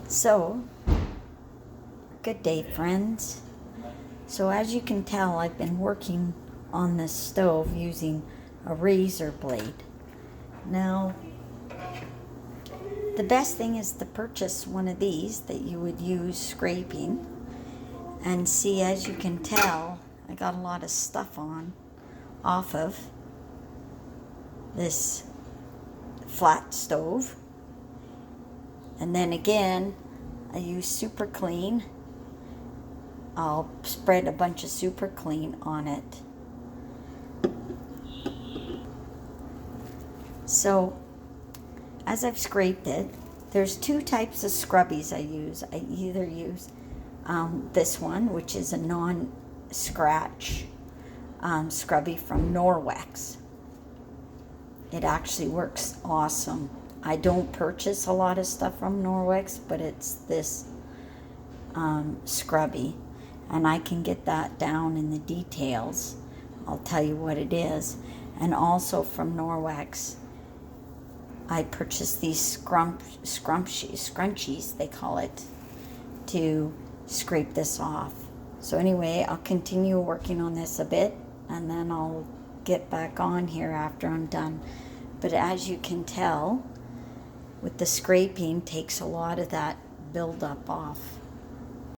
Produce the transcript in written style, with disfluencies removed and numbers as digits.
So, good day, friends. So, as you can tell, I've been working on this stove using a razor blade. Now, the best thing is to purchase one of these that you would use scraping. And see, as you can tell, I got a lot of stuff off of this flat stove. And then again, I use Super Clean. I'll spread a bunch of Super Clean on it. So, as I've scraped it, there's two types of scrubbies I use. I either use this one, which is a non-scratch scrubby from Norwex. It actually works awesome. I don't purchase a lot of stuff from Norwex, but it's this scrubby, and I can get that down in the details. I'll tell you what it is. And also from Norwex, I purchased these scrunchies, they call it, to scrape this off. So anyway, I'll continue working on this a bit, and then I'll get back on here after I'm done. But as you can tell, with the scraping, takes a lot of that buildup off.